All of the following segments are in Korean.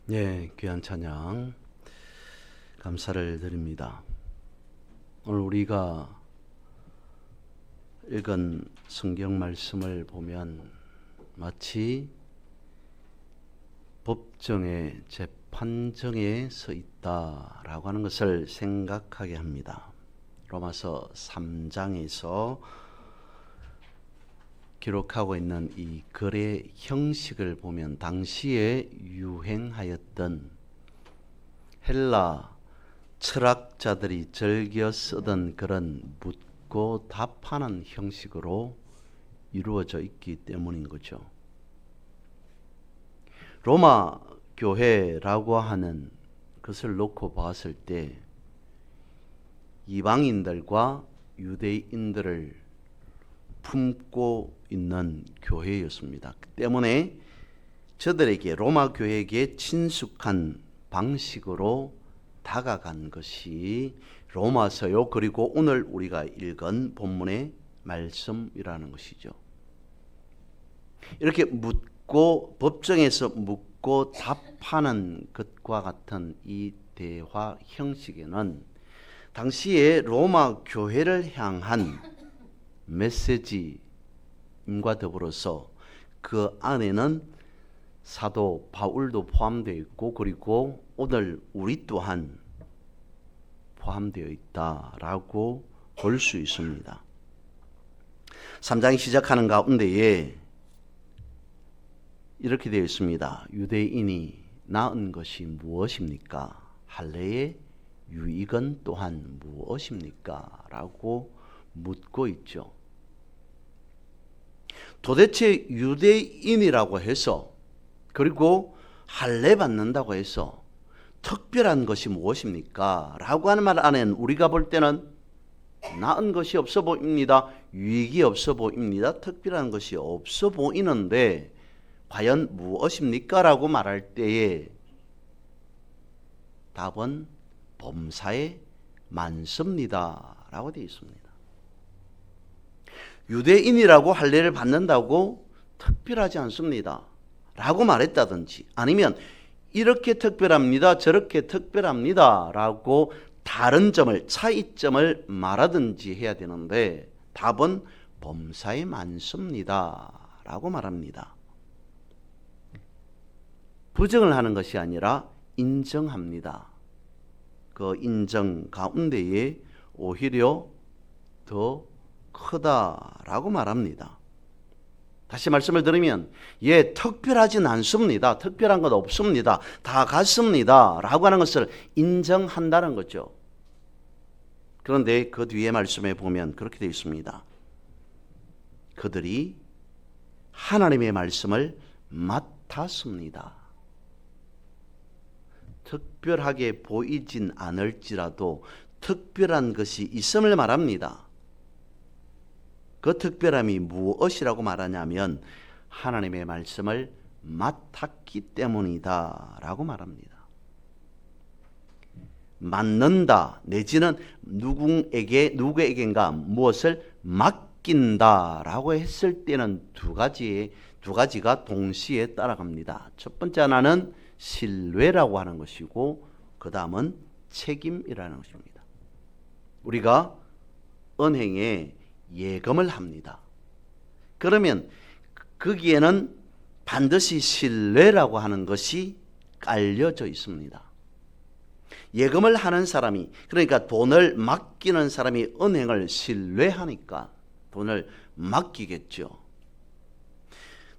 예, 귀한 찬양 감사를 드립니다. 오늘 우리가 읽은 성경 말씀을 보면 마치 법정의 재판정에 서 있다라고 하는 것을 생각하게 합니다. 로마서 3장에서 기록하고 있는 이 글의 형식을 보면 당시에 유행하였던 헬라 철학자들이 즐겨 쓰던 그런 묻고 답하는 형식으로 이루어져 있기 때문인 거죠. 로마 교회라고 하는 것을 놓고 봤을 때 이방인들과 유대인들을 품고 있는 교회였습니다. 그 때문에 저들에게 로마 교회에게 친숙한 방식으로 다가간 것이 로마서요, 그리고 오늘 우리가 읽은 본문의 말씀이라는 것이죠. 이렇게 묻고 법정에서 묻고 답하는 것과 같은 이 대화 형식에는 당시에 로마 교회를 향한 메시지임과 더불어서 그 안에는 사도 바울도 포함되어 있고 그리고 오늘 우리 또한 포함되어 있다라고 볼 수 있습니다. 3장이 시작하는 가운데에 이렇게 되어 있습니다. 유대인이 낳은 것이 무엇입니까? 할례의 유익은 또한 무엇입니까? 라고 묻고 있죠. 도대체 유대인이라고 해서 그리고 할례 받는다고 해서 특별한 것이 무엇입니까? 라고 하는 말 안에는 우리가 볼 때는 나은 것이 없어 보입니다. 유익이 없어 보입니다. 특별한 것이 없어 보이는데 과연 무엇입니까? 라고 말할 때에 답은 범사에 많습니다. 라고 되어 있습니다. 유대인이라고 할례를 받는다고 특별하지 않습니다. 라고 말했다든지 아니면 이렇게 특별합니다. 저렇게 특별합니다. 라고 다른 점을, 차이점을 말하든지 해야 되는데 답은 범사에 많습니다. 라고 말합니다. 부정을 하는 것이 아니라 인정합니다. 그 인정 가운데에 오히려 더 크다라고 말합니다. 다시 말씀을 드리면 특별하진 않습니다. 특별한 것 없습니다. 다 같습니다. 라고 하는 것을 인정한다는 거죠. 그런데 그 뒤에 말씀에 보면 그렇게 되어 있습니다. 그들이 하나님의 말씀을 맡았습니다. 특별하게 보이진 않을지라도 특별한 것이 있음을 말합니다. 그 특별함이 무엇이라고 말하냐면 하나님의 말씀을 맡았기 때문이다 라고 말합니다. 맡는다 내지는 누구에게인가 무엇을 맡긴다 라고 했을 때는 두 가지가 동시에 따라갑니다. 첫 번째 하나는 신뢰라고 하는 것이고 그 다음은 책임이라는 것입니다. 우리가 은행에 예금을 합니다. 그러면 거기에는 반드시 신뢰라고 하는 것이 깔려져 있습니다. 예금을 하는 사람이, 그러니까 돈을 맡기는 사람이 은행을 신뢰하니까 돈을 맡기겠죠.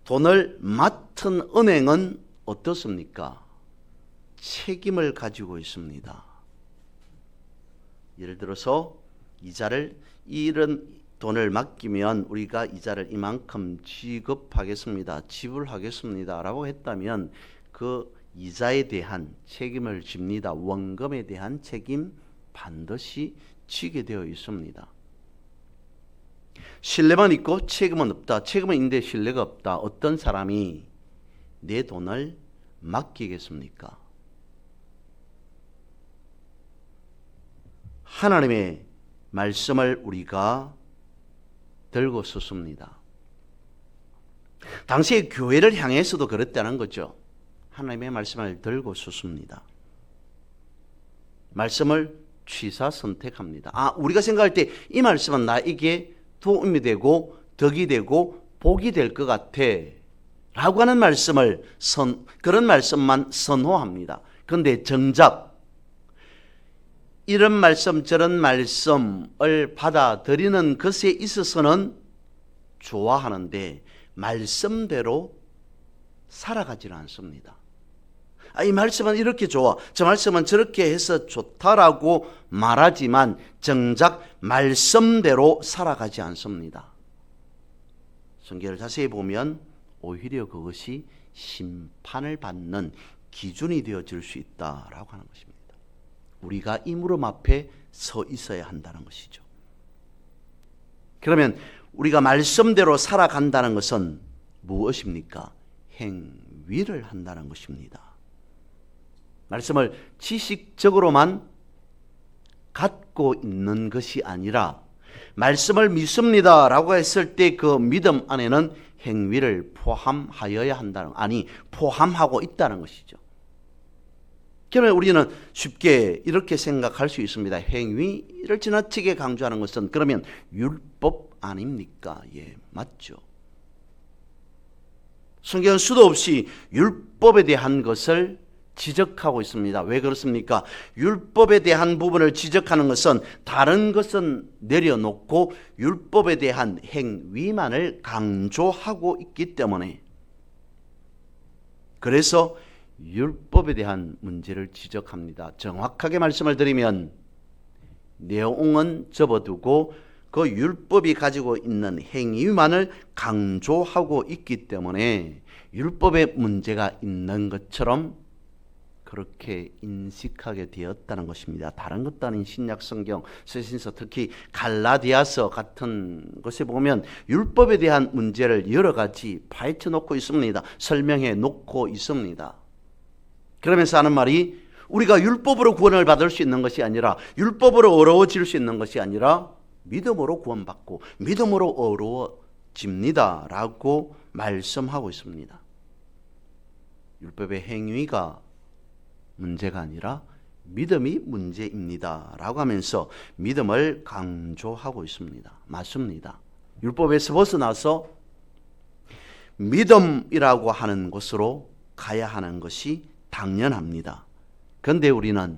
돈을 맡은 은행은 어떻습니까? 책임을 가지고 있습니다. 예를 들어서 이런 돈을 맡기면 우리가 이자를 이만큼 지급하겠습니다. 지불하겠습니다. 라고 했다면 그 이자에 대한 책임을 집니다. 원금에 대한 책임 반드시 지게 되어 있습니다. 신뢰만 있고 책임은 없다. 책임은 있는데 신뢰가 없다. 어떤 사람이 내 돈을 맡기겠습니까? 하나님의 말씀을 우리가 들고 섰습니다. 당시에 교회를 향해서도 그랬다는 거죠. 하나님의 말씀을 들고 섰습니다. 말씀을 취사 선택합니다. 우리가 생각할 때 이 말씀은 나에게 도움이 되고 덕이 되고 복이 될 것 같아 라고 하는 말씀을 그런 말씀만 선호합니다. 그런데 정작 이런 말씀 저런 말씀을 받아들이는 것에 있어서는 좋아하는데 말씀대로 살아가지는 않습니다. 이 말씀은 이렇게 좋아, 저 말씀은 저렇게 해서 좋다라고 말하지만 정작 말씀대로 살아가지 않습니다. 성경을 자세히 보면 오히려 그것이 심판을 받는 기준이 되어질 수 있다라고 하는 것입니다. 우리가 이 무릎 앞에 서 있어야 한다는 것이죠. 그러면 우리가 말씀대로 살아간다는 것은 무엇입니까? 행위를 한다는 것입니다. 말씀을 지식적으로만 갖고 있는 것이 아니라 말씀을 믿습니다 라고 했을 때 그 믿음 안에는 행위를 포함하여야 한다는, 포함하고 있다는 것이죠. 그러면 우리는 쉽게 이렇게 생각할 수 있습니다. 행위를 지나치게 강조하는 것은 그러면 율법 아닙니까? 예, 맞죠. 성경은 수도 없이 율법에 대한 것을 지적하고 있습니다. 왜 그렇습니까? 율법에 대한 부분을 지적하는 것은 다른 것은 내려놓고 율법에 대한 행위만을 강조하고 있기 때문에, 그래서 율법에 대한 문제를 지적합니다. 정확하게 말씀을 드리면 내용은 접어두고 그 율법이 가지고 있는 행위만을 강조하고 있기 때문에 율법에 문제가 있는 것처럼 그렇게 인식하게 되었다는 것입니다. 다른 것도 아닌 신약 성경, 새신서, 특히 갈라디아서 같은 것에 보면 율법에 대한 문제를 여러 가지 파헤쳐 놓고 있습니다. 설명해 놓고 있습니다. 그러면서 하는 말이 우리가 율법으로 구원을 받을 수 있는 것이 아니라, 율법으로 어려워질 수 있는 것이 아니라 믿음으로 구원받고 믿음으로 어려워집니다 라고 말씀하고 있습니다. 율법의 행위가 문제가 아니라 믿음이 문제입니다 라고 하면서 믿음을 강조하고 있습니다. 맞습니다. 율법에서 벗어나서 믿음이라고 하는 곳으로 가야 하는 것이 당연합니다. 그런데 우리는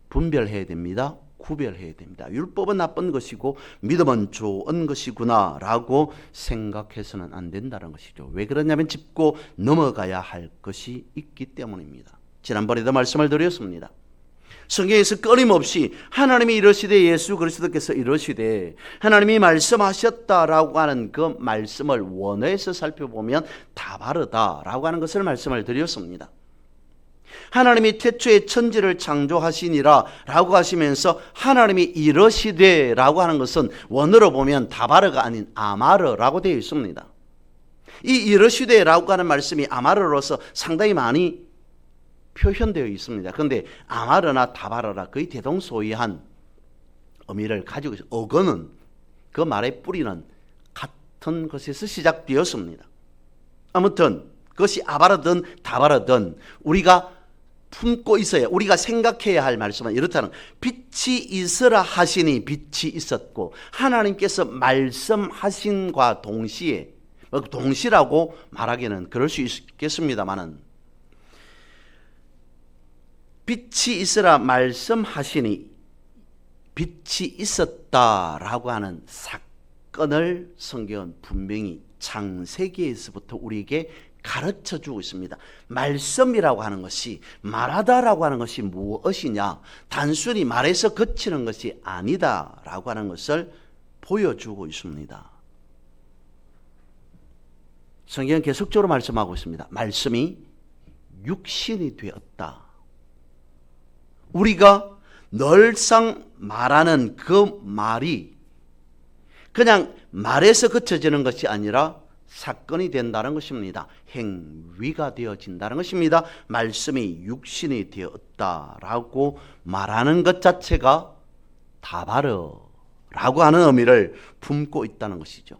분별해야 됩니다. 구별해야 됩니다. 율법은 나쁜 것이고 믿음은 좋은 것이구나 라고 생각해서는 안 된다는 것이죠. 왜 그러냐면 짚고 넘어가야 할 것이 있기 때문입니다. 지난번에도 말씀을 드렸습니다. 성경에서 끊임없이 하나님이 이러시되, 예수 그리스도께서 이러시되, 하나님이 말씀하셨다라고 하는 그 말씀을 원어에서 살펴보면 다 바르다라고 하는 것을 말씀을 드렸습니다. 하나님이 태초에 천지를 창조하시니라 라고 하시면서 하나님이 이러시되 라고 하는 것은 원어로 보면 다바르가 아닌 아마르라고 되어 있습니다. 이 이러시되 라고 하는 말씀이 아마르로서 상당히 많이 표현되어 있습니다. 그런데 아마르나 다바르라 거의 대동소이한 의미를 가지고 있어요. 어거는, 그 말의 뿌리는 같은 것에서 시작되었습니다. 아무튼 그것이 아바르든 다바르든 우리가 품고 있어야, 우리가 생각해야 할 말씀은 이렇다는, 빛이 있으라 하시니 빛이 있었고, 하나님께서 말씀하신과 동시에, 동시라고 말하기는 그럴 수 있겠습니다만은, 빛이 있으라 말씀하시니 빛이 있었다라고 하는 사건을 성경은 분명히 창세기에서부터 우리에게 가르쳐 주고 있습니다. 말씀이라고 하는 것이, 말하다라고 하는 것이 무엇이냐, 단순히 말해서 그치는 것이 아니다라고 하는 것을 보여주고 있습니다. 성경은 계속적으로 말씀하고 있습니다. 말씀이 육신이 되었다. 우리가 늘상 말하는 그 말이 그냥 말에서 그쳐지는 것이 아니라 사건이 된다는 것입니다. 행위가 되어진다는 것입니다. 말씀이 육신이 되었다라고 말하는 것 자체가 다바르라고 하는 의미를 품고 있다는 것이죠.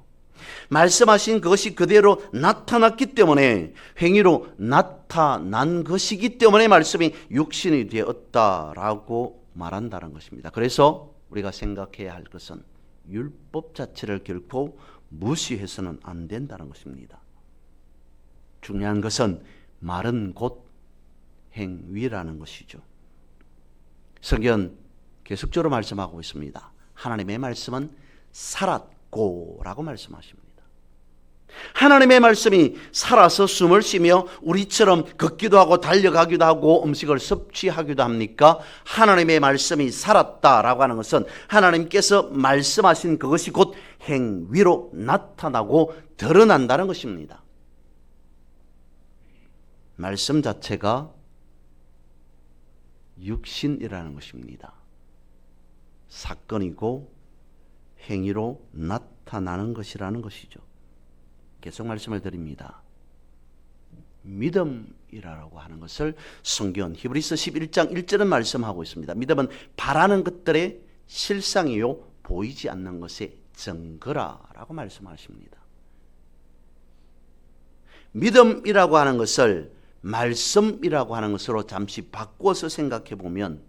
말씀하신 그것이 그대로 나타났기 때문에, 행위로 나타난 것이기 때문에 말씀이 육신이 되었다라고 말한다는 것입니다. 그래서 우리가 생각해야 할 것은 율법 자체를 결코 무시해서는 안 된다는 것입니다. 중요한 것은 말은 곧 행위라는 것이죠. 성경 계속적으로 말씀하고 있습니다. 하나님의 말씀은 살았고 라고 말씀하십니다. 하나님의 말씀이 살아서 숨을 쉬며 우리처럼 걷기도 하고 달려가기도 하고 음식을 섭취하기도 합니까? 하나님의 말씀이 살았다라고 하는 것은 하나님께서 말씀하신 그것이 곧 행위로 나타나고 드러난다는 것입니다. 말씀 자체가 육신이라는 것입니다. 사건이고 행위로 나타나는 것이라는 것이죠. 계속 말씀을 드립니다. 믿음이라고 하는 것을 성경 히브리서 11장 1절은 말씀하고 있습니다. 믿음은 바라는 것들의 실상이요 보이지 않는 것의 증거라라고 말씀하십니다. 믿음이라고 하는 것을 말씀이라고 하는 것으로 잠시 바꿔서 생각해 보면,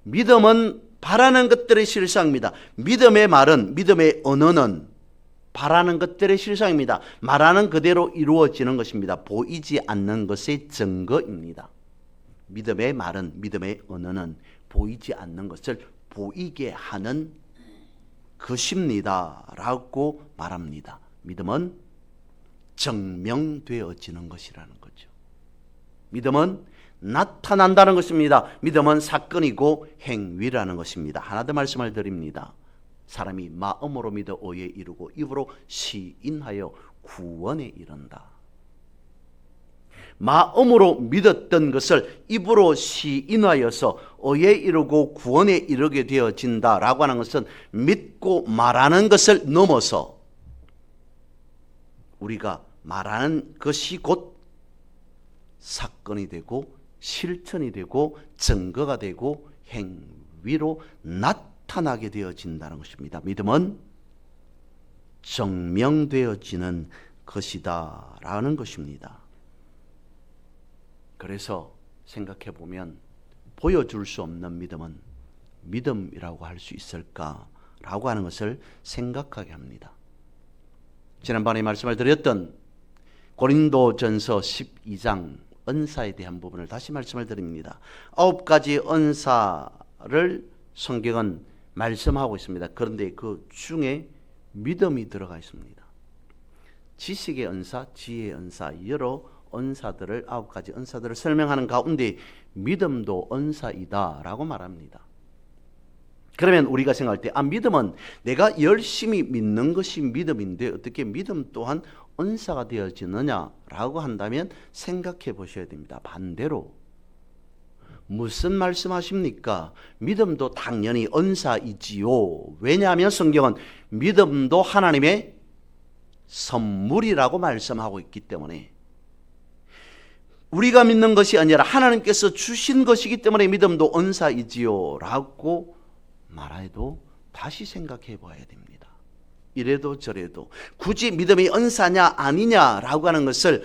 믿음은 바라는 것들의 실상입니다. 믿음의 말은, 믿음의 언어는 바라는 것들의 실상입니다. 말하는 그대로 이루어지는 것입니다. 보이지 않는 것의 증거입니다. 믿음의 말은, 믿음의 언어는 보이지 않는 것을 보이게 하는 것입니다 라고 말합니다. 믿음은 증명되어지는 것이라는 거죠. 믿음은 나타난다는 것입니다. 믿음은 사건이고 행위라는 것입니다. 하나 더 말씀을 드립니다. 사람이 마음으로 믿어 의에 이르고 입으로 시인하여 구원에 이른다. 마음으로 믿었던 것을 입으로 시인하여서 의에 이르고 구원에 이르게 되어진다라고 하는 것은 믿고 말하는 것을 넘어서 우리가 말하는 것이 곧 사건이 되고 실천이 되고 증거가 되고 행위로 나타나게 되어진다는 것입니다. 믿음은 증명되어지는 것이다 라는 것입니다. 그래서 생각해 보면 보여줄 수 없는 믿음은 믿음이라고 할 수 있을까라고 하는 것을 생각하게 합니다. 지난번에 말씀을 드렸던 고린도전서 12장 은사에 대한 부분을 다시 말씀을 드립니다. 9가지 은사를 성경은 말씀하고 있습니다. 그런데 그 중에 믿음이 들어가 있습니다. 지식의 은사, 지혜의 은사, 여러 은사들을 9가지 은사들을 설명하는 가운데 믿음도 은사이다라고 말합니다. 그러면 우리가 생각할 때 믿음은 내가 열심히 믿는 것이 믿음인데 어떻게 믿음 또한 은사가 되어지느냐라고 한다면 생각해 보셔야 됩니다. 반대로 무슨 말씀하십니까? 믿음도 당연히 은사이지요. 왜냐하면 성경은 믿음도 하나님의 선물이라고 말씀하고 있기 때문에, 우리가 믿는 것이 아니라 하나님께서 주신 것이기 때문에 믿음도 은사이지요 라고 말해도 다시 생각해 봐야 됩니다. 이래도 저래도 굳이 믿음이 은사냐 아니냐라고 하는 것을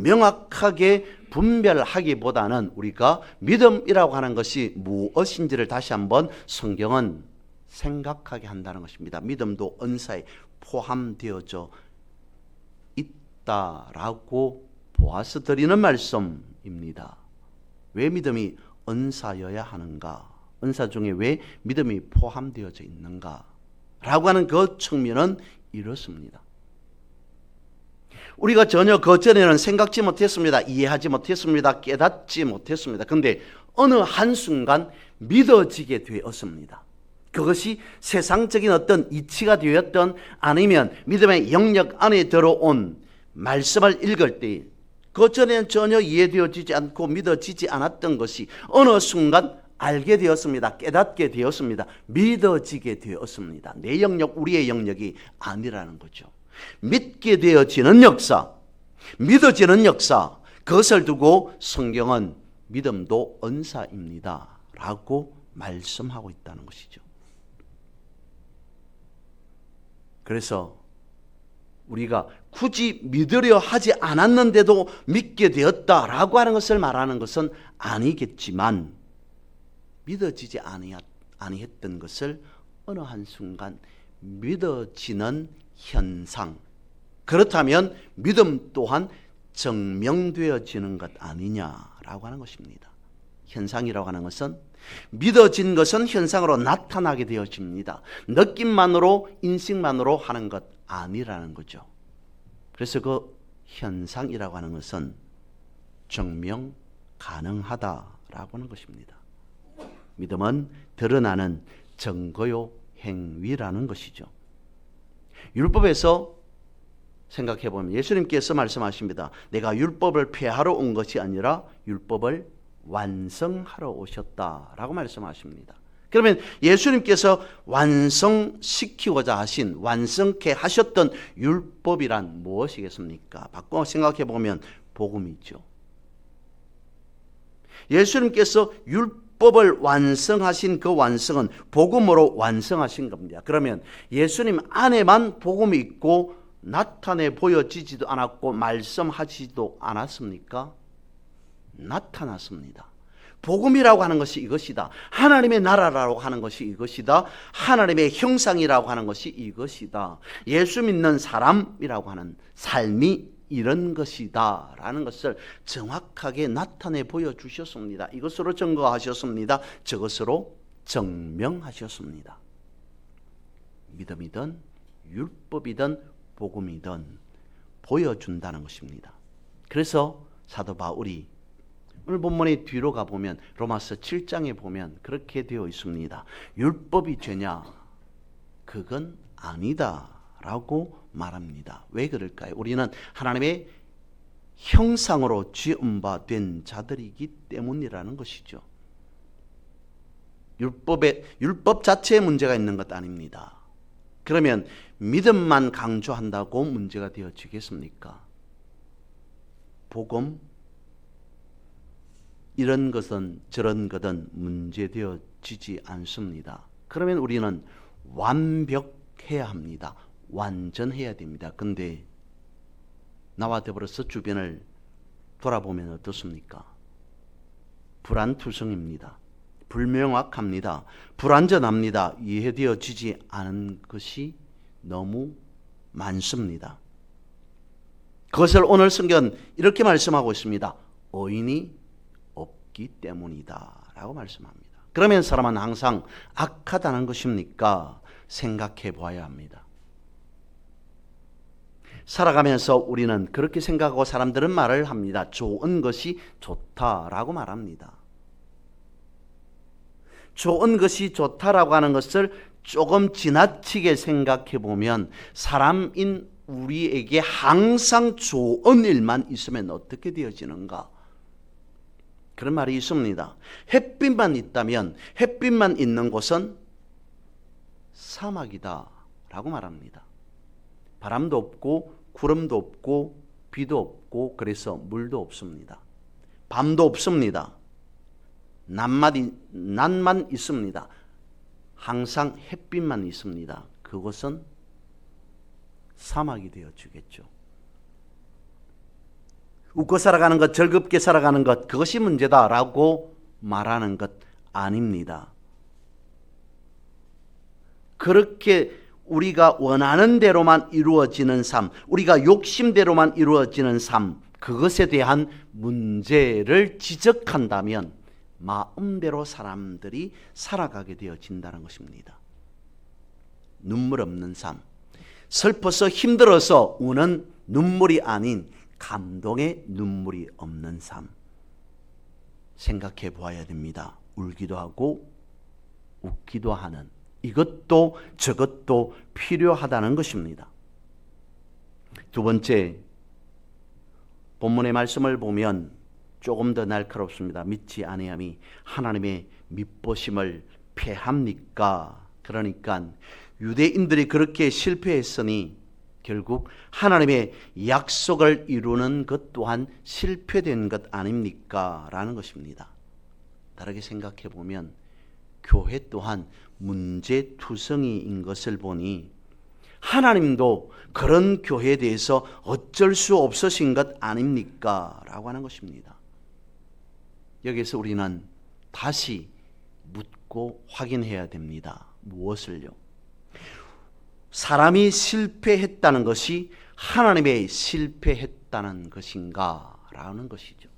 명확하게 분별하기보다는 우리가 믿음이라고 하는 것이 무엇인지를 다시 한번 성경은 생각하게 한다는 것입니다. 믿음도 은사에 포함되어져 있다라고 보아서 드리는 말씀입니다. 왜 믿음이 은사여야 하는가? 은사 중에 왜 믿음이 포함되어져 있는가? 라고 하는 그 측면은 이렇습니다. 우리가 전혀 그전에는 생각지 못했습니다. 이해하지 못했습니다. 깨닫지 못했습니다. 그런데 어느 한순간 믿어지게 되었습니다. 그것이 세상적인 어떤 이치가 되었던 아니면 믿음의 영역 안에 들어온 말씀을 읽을 때 그전에는 전혀 이해되어지지 않고 믿어지지 않았던 것이 어느 순간 알게 되었습니다. 깨닫게 되었습니다. 믿어지게 되었습니다. 내 영역, 우리의 영역이 아니라는 거죠. 믿게 되어지는 역사, 믿어지는 역사, 그것을 두고 성경은 믿음도 은사입니다 라고 말씀하고 있다는 것이죠. 그래서 우리가 굳이 믿으려 하지 않았는데도 믿게 되었다라고 하는 것을 말하는 것은 아니겠지만, 믿어지지 아니했던 것을 어느 한순간 믿어지는 현상, 그렇다면 믿음 또한 증명되어지는 것 아니냐라고 하는 것입니다. 현상이라고 하는 것은, 믿어진 것은 현상으로 나타나게 되어집니다. 느낌만으로, 인식만으로 하는 것 아니라는 거죠. 그래서 그 현상이라고 하는 것은 증명 가능하다라고 하는 것입니다. 믿음은 드러나는 증거요 행위라는 것이죠. 율법에서 생각해 보면 예수님께서 말씀하십니다. 내가 율법을 폐하러 온 것이 아니라 율법을 완성하러 오셨다라고 말씀하십니다. 그러면 예수님께서 완성시키고자 하신, 완성케 하셨던 율법이란 무엇이겠습니까? 바꿔 생각해 보면 복음이죠. 예수님께서 율법을 완성하신 그 완성은 복음으로 완성하신 겁니다. 그러면 예수님 안에만 복음이 있고 나타내 보여지지도 않았고 말씀하지도 않았습니까? 나타났습니다. 복음이라고 하는 것이 이것이다. 하나님의 나라라고 하는 것이 이것이다. 하나님의 형상이라고 하는 것이 이것이다. 예수 믿는 사람이라고 하는 삶이 이런 것이다 라는 것을 정확하게 나타내 보여주셨습니다. 이것으로 증거하셨습니다. 저것으로 증명하셨습니다. 믿음이든 율법이든 복음이든 보여준다는 것입니다. 그래서 사도 바울이 오늘 본문의 뒤로 가보면 로마서 7장에 보면 그렇게 되어 있습니다. 율법이 죄냐? 그건 아니다 라고 말합니다. 왜 그럴까요? 우리는 하나님의 형상으로 지은 바 된 자들이기 때문이라는 것이죠. 율법 자체에 문제가 있는 것 아닙니다. 그러면 믿음만 강조한다고 문제가 되어지겠습니까? 복음, 이런 것은 저런 것은 문제되어지지 않습니다. 그러면 우리는 완벽해야 합니다. 완전해야 됩니다. 근데 나와 더불어서 주변을 돌아보면 어떻습니까? 불안투성입니다. 불명확합니다. 불완전합니다. 이해되어지지 않은 것이 너무 많습니다. 그것을 오늘 성경은 이렇게 말씀하고 있습니다. 의인이 없기 때문이다 라고 말씀합니다. 그러면 사람은 항상 악하다는 것입니까? 생각해 보아야 합니다. 살아가면서 우리는 그렇게 생각하고 사람들은 말을 합니다. 좋은 것이 좋다라고 말합니다. 좋은 것이 좋다라고 하는 것을 조금 지나치게 생각해 보면 사람인 우리에게 항상 좋은 일만 있으면 어떻게 되어지는가? 그런 말이 있습니다. 햇빛만 있다면, 햇빛만 있는 곳은 사막이다 라고 말합니다. 바람도 없고 구름도 없고 비도 없고 그래서 물도 없습니다. 밤도 없습니다. 낮만 있습니다. 항상 햇빛만 있습니다. 그것은 사막이 되어주겠죠. 웃고 살아가는 것, 즐겁게 살아가는 것, 그것이 문제다라고 말하는 것 아닙니다. 그렇게 우리가 원하는 대로만 이루어지는 삶, 우리가 욕심대로만 이루어지는 삶, 그것에 대한 문제를 지적한다면 마음대로 사람들이 살아가게 되어진다는 것입니다. 눈물 없는 삶, 슬퍼서 힘들어서 우는 눈물이 아닌 감동의 눈물이 없는 삶, 생각해 보아야 됩니다. 울기도 하고 웃기도 하는, 이것도 저것도 필요하다는 것입니다. 두 번째, 본문의 말씀을 보면 조금 더 날카롭습니다. 믿지 아니함이 하나님의 믿보심을 패합니까? 그러니까 유대인들이 그렇게 실패했으니 결국 하나님의 약속을 이루는 것 또한 실패된 것 아닙니까? 라는 것입니다. 다르게 생각해 보면 교회 또한 문제투성이인 것을 보니 하나님도 그런 교회에 대해서 어쩔 수 없으신 것 아닙니까? 라고 하는 것입니다. 여기서 우리는 다시 묻고 확인해야 됩니다. 무엇을요? 사람이 실패했다는 것이 하나님의 실패했다는 것인가? 라는 것이죠.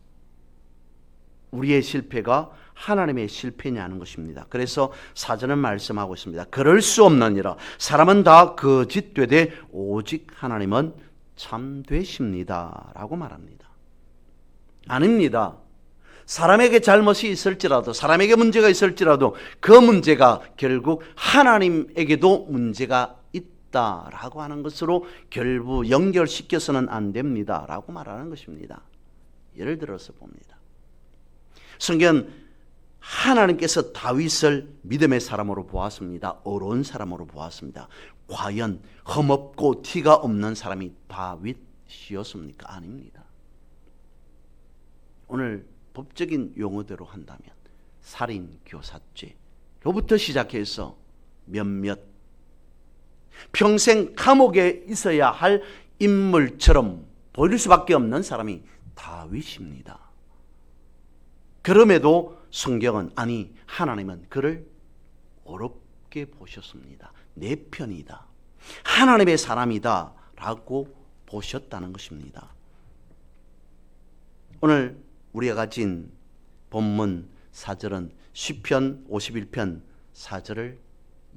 우리의 실패가 하나님의 실패냐는 것입니다. 그래서 사전은 말씀하고 있습니다. 그럴 수 없느니라. 사람은 다 거짓되되 오직 하나님은 참되십니다. 라고 말합니다. 아닙니다. 사람에게 잘못이 있을지라도, 사람에게 문제가 있을지라도 그 문제가 결국 하나님에게도 문제가 있다라고 하는 것으로 결국 연결시켜서는 안 됩니다. 라고 말하는 것입니다. 예를 들어서 봅니다. 성경 하나님께서 다윗을 믿음의 사람으로 보았습니다. 어려운 사람으로 보았습니다. 과연 흠없고 티가 없는 사람이 다윗이었습니까? 아닙니다. 오늘 법적인 용어대로 한다면 살인, 교사죄 로부터 시작해서 몇몇 평생 감옥에 있어야 할 인물처럼 보일 수밖에 없는 사람이 다윗입니다. 그럼에도 성경은 아니 하나님은 그를 어렵게 보셨습니다. 내 편이다. 하나님의 사람이다 라고 보셨다는 것입니다. 오늘 우리가 가진 본문 4절은 시편 51편 4절을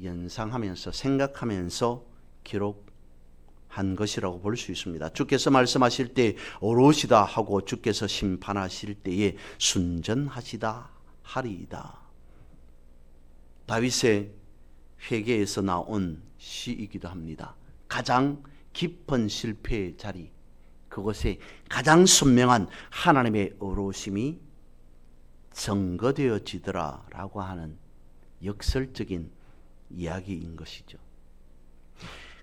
연상하면서 생각하면서 기록한 것이라고 볼 수 있습니다. 주께서 말씀하실 때 오롯이다 하고 주께서 심판하실 때에 순전하시다 하리이다. 다윗의 회개에서 나온 시이기도 합니다. 가장 깊은 실패의 자리, 그곳에 가장 선명한 하나님의 어로심이 증거되어지더라 라고 하는 역설적인 이야기인 것이죠.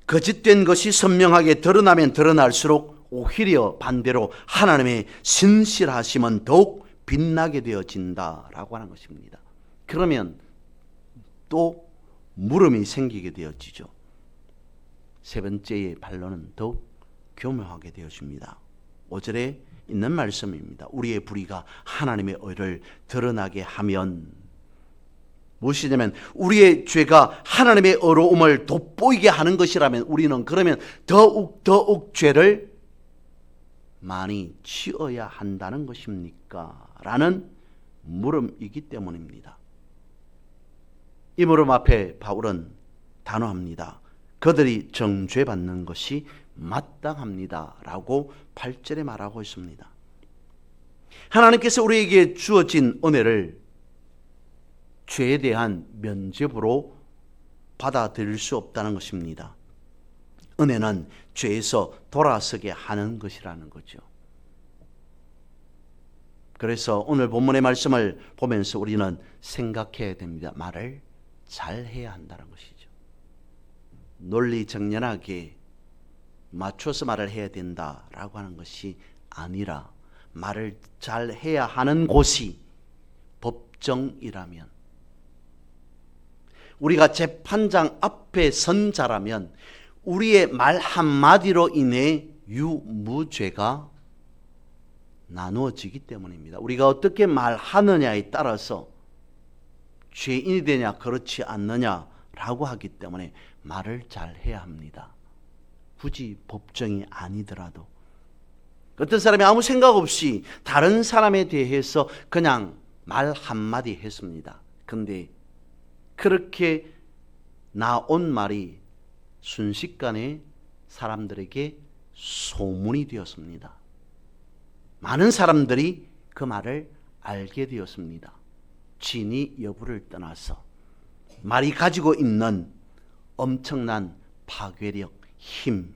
거짓된 것이 선명하게 드러나면 드러날수록 오히려 반대로 하나님의 신실하심은 더욱 빛나게 되어진다라고 하는 것입니다. 그러면 또 물음이 생기게 되어지죠. 세 번째의 반론은 더욱 교묘하게 되어집니다. 5절에 있는 말씀입니다. 우리의 불의가 하나님의 의를 드러나게 하면 무엇이냐면 우리의 죄가 하나님의 의로움을 돋보이게 하는 것이라면 우리는 그러면 더욱 죄를 많이 지어야 한다는 것입니까? 라는 물음이기 때문입니다. 이 물음 앞에 바울은 단호합니다. 그들이 정죄받는 것이 마땅합니다 라고 8절에 말하고 있습니다. 하나님께서 우리에게 주어진 은혜를 죄에 대한 면죄부로 받아들일 수 없다는 것입니다. 은혜는 죄에서 돌아서게 하는 것이라는 거죠. 그래서 오늘 본문의 말씀을 보면서 우리는 생각해야 됩니다. 말을 잘 해야 한다는 것이죠. 논리정연하게 맞춰서 말을 해야 된다라고 하는 것이 아니라 말을 잘 해야 하는 곳이 법정이라면, 우리가 재판장 앞에 선 자라면 우리의 말 한마디로 인해 유무죄가 나누어지기 때문입니다. 우리가 어떻게 말하느냐에 따라서 죄인이 되냐 그렇지 않느냐라고 하기 때문에 말을 잘 해야 합니다. 굳이 법정이 아니더라도 어떤 사람이 아무 생각 없이 다른 사람에 대해서 그냥 말 한마디 했습니다. 그런데 그렇게 나온 말이 순식간에 사람들에게 소문이 되었습니다. 많은 사람들이 그 말을 알게 되었습니다. 진위 여부를 떠나서 말이 가지고 있는 엄청난 파괴력, 힘,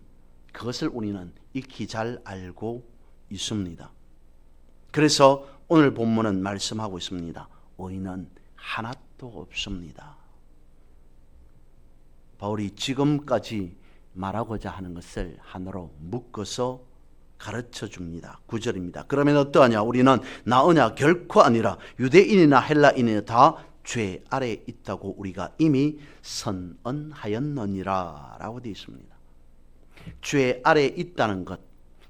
그것을 우리는 익히 잘 알고 있습니다. 그래서 오늘 본문은 말씀하고 있습니다. 의인은 하나도 없습니다. 바울이 지금까지 말하고자 하는 것을 하나로 묶어서 가르쳐 줍니다. 9절입니다. 그러면 어떠하냐? 우리는 나으냐? 결코 아니라 유대인이나 헬라인이나 다 죄 아래에 있다고 우리가 이미 선언하였느니라 라고 되어 있습니다. 죄 아래에 있다는 것,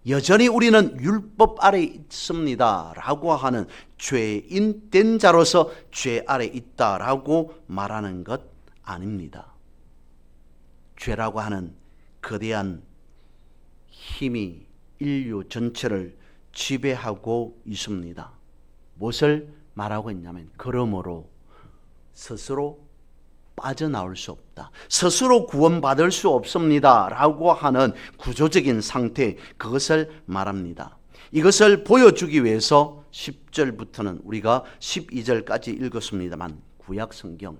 여전히 우리는 율법 아래에 있습니다 라고 하는 죄인 된 자로서 죄 아래에 있다라고 말하는 것 아닙니다. 죄라고 하는 거대한 힘이 인류 전체를 지배하고 있습니다. 무엇을 말하고 있냐면, 그러므로 스스로 빠져나올 수 없다, 스스로 구원받을 수 없습니다 라고 하는 구조적인 상태, 그것을 말합니다. 이것을 보여주기 위해서 10절부터는 우리가 12절까지 읽었습니다만 구약 성경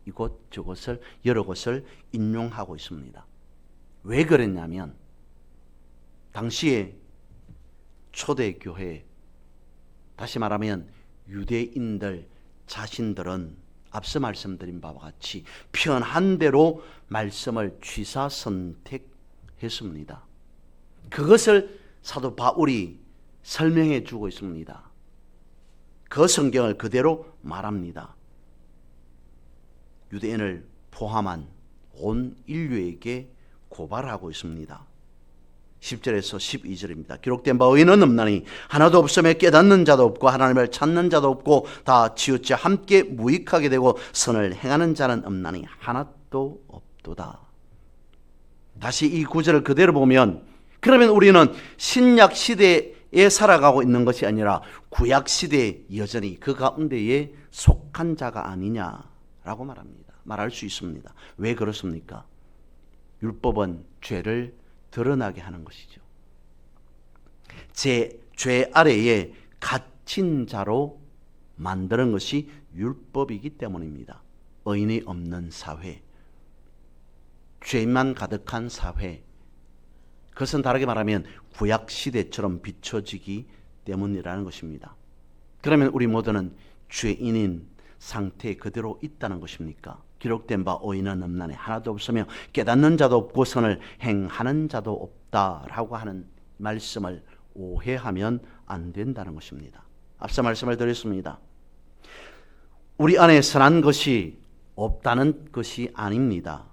이곳 저곳을 여러 곳을 인용하고 있습니다. 왜 그랬냐면, 당시에 초대교회, 다시 말하면 유대인들 자신들은 앞서 말씀드린 바와 같이 편한 대로 말씀을 취사 선택했습니다. 그것을 사도 바울이 설명해 주고 있습니다. 그 성경을 그대로 말합니다. 유대인을 포함한 온 인류에게 고발하고 있습니다. 10절에서 12절입니다. 기록된 바 의인은 없나니 하나도 없으며 깨닫는 자도 없고 하나님을 찾는 자도 없고 다 치우쳐 함께 무익하게 되고 선을 행하는 자는 없나니 하나도 없도다. 다시 이 구절을 그대로 보면, 그러면 우리는 신약 시대에 살아가고 있는 것이 아니라 구약 시대에 여전히 그 가운데에 속한 자가 아니냐라고 말할 수 있습니다. 왜 그렇습니까? 율법은 죄를 드러나게 하는 것이죠. 죄 아래에 갇힌 자로 만드는 것이 율법이기 때문입니다. 의인이 없는 사회, 죄만 가득한 사회, 그것은 다르게 말하면 구약시대처럼 비춰지기 때문이라는 것입니다. 그러면 우리 모두는 죄인인 상태 그대로 있다는 것입니까? 기록된 바 의인은 없나니 하나도 없으며 깨닫는 자도 없고 선을 행하는 자도 없다라고 하는 말씀을 오해하면 안 된다는 것입니다. 앞서 말씀을 드렸습니다. 우리 안에 선한 것이 없다는 것이 아닙니다.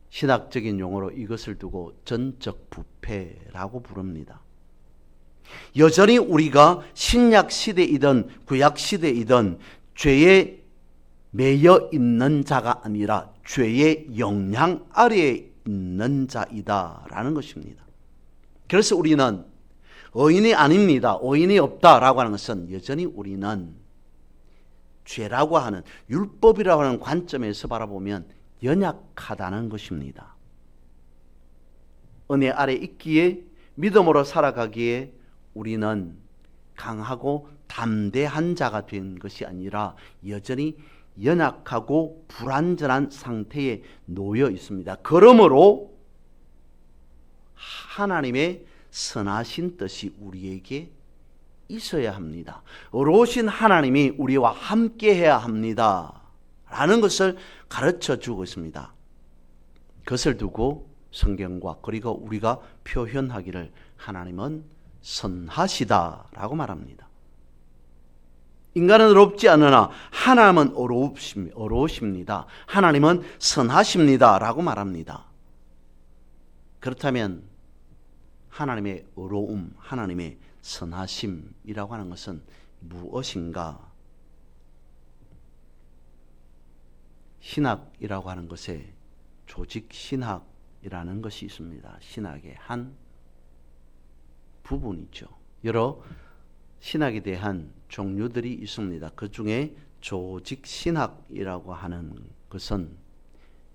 신학적인 용어로 이것을 두고 전적 부패라고 부릅니다. 여전히 우리가 신약 시대이든 구약 시대이든 죄에 매여 있는 자가 아니라 죄의 영향 아래에 있는 자이다라는 것입니다. 그래서 우리는 의인이 아닙니다, 의인이 없다라고 하는 것은 여전히 우리는 죄라고 하는 율법이라고 하는 관점에서 바라보면 연약하다는 것입니다. 은혜 아래 있기에, 믿음으로 살아가기에 우리는 강하고 담대한 자가 된 것이 아니라 여전히 연약하고 불완전한 상태에 놓여 있습니다. 그러므로 하나님의 선하신 뜻이 우리에게 있어야 합니다. 의로우신 하나님이 우리와 함께 해야 합니다 라는 것을 가르쳐 주고 있습니다. 그것을 두고 성경과 그리고 우리가 표현하기를 하나님은 선하시다라고 말합니다. 인간은 의롭지 않으나 하나님은 의로우십니다. 하나님은 선하십니다라고 말합니다. 그렇다면 하나님의 의로움, 하나님의 선하심이라고 하는 것은 무엇인가? 신학이라고 하는 것에 조직 신학이라는 것이 있습니다. 신학의 한 부분이죠. 여러 신학에 대한 종류들이 있습니다. 그 중에 조직 신학이라고 하는 것은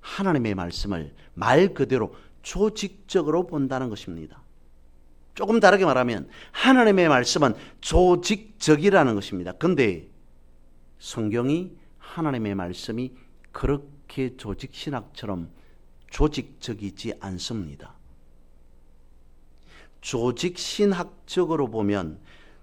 하나님의 말씀을 말 그대로 조직적으로 본다는 것입니다. 조금 다르게 말하면 하나님의 말씀은 조직적이라는 것입니다. 그런데 성경이 하나님의 말씀이 그렇게 조직신학처럼 조직적이지 않습니다. 조직신학적으로 보면,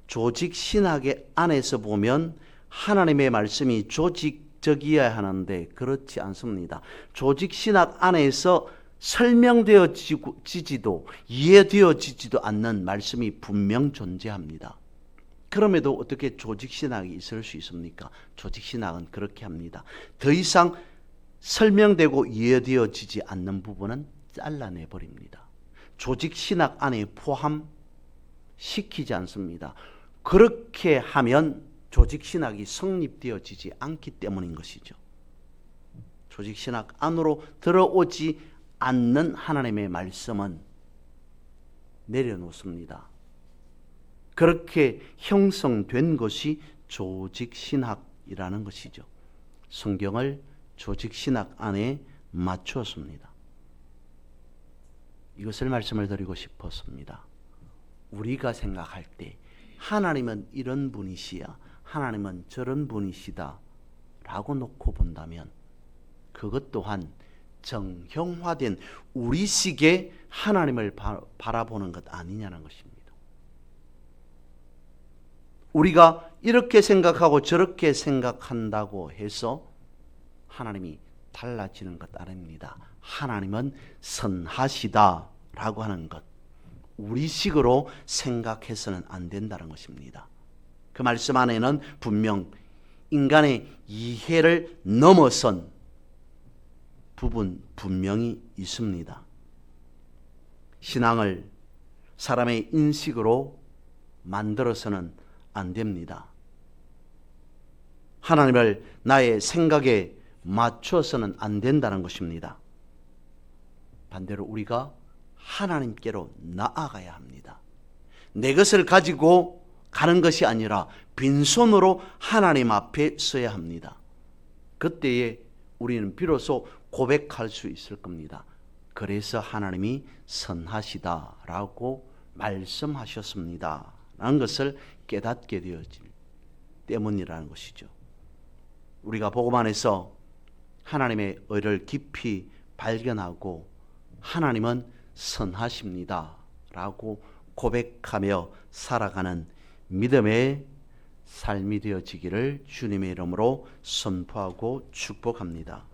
조직신학의 안에서 보면 하나님의 말씀이 조직적이어야 하는데 그렇지 않습니다. 조직신학 안에서 설명되어지지도 이해되어지지도 않는 말씀이 분명 존재합니다. 그럼에도 어떻게 조직신학이 있을 수 있습니까? 조직신학은 그렇게 합니다. 더 이상 설명되고 이해되어지지 않는 부분은 잘라내 버립니다. 조직 신학 안에 포함시키지 않습니다. 그렇게 하면 조직 신학이 성립되어지지 않기 때문인 것이죠. 조직 신학 안으로 들어오지 않는 하나님의 말씀은 내려놓습니다. 그렇게 형성된 것이 조직 신학이라는 것이죠. 성경을 조직 신학 안에 맞추었습니다. 이것을 말씀을 드리고 싶었습니다. 우리가 생각할 때 하나님은 이런 분이시야, 하나님은 저런 분이시다 라고 놓고 본다면 그것 또한 정형화된 우리식의 하나님을 바라보는 것 아니냐는 것입니다. 우리가 이렇게 생각하고 저렇게 생각한다고 해서 하나님이 달라지는 것 아닙니다. 하나님은 선하시다라고 하는 것, 우리식으로 생각해서는 안 된다는 것입니다. 그 말씀 안에는 분명 인간의 이해를 넘어선 부분 분명히 있습니다. 신앙을 사람의 인식으로 만들어서는 안 됩니다. 하나님을 나의 생각에 맞춰서는 안 된다는 것입니다. 반대로 우리가 하나님께로 나아가야 합니다. 내 것을 가지고 가는 것이 아니라 빈손으로 하나님 앞에 서야 합니다. 그때에 우리는 비로소 고백할 수 있을 겁니다. 그래서 하나님이 선하시다라고 말씀하셨습니다 라는 것을 깨닫게 되어질 때문이라는 것이죠. 우리가 복음 안에서 하나님의 의를 깊이 발견하고 하나님은 선하십니다 라고 고백하며 살아가는 믿음의 삶이 되어지기를 주님의 이름으로 선포하고 축복합니다.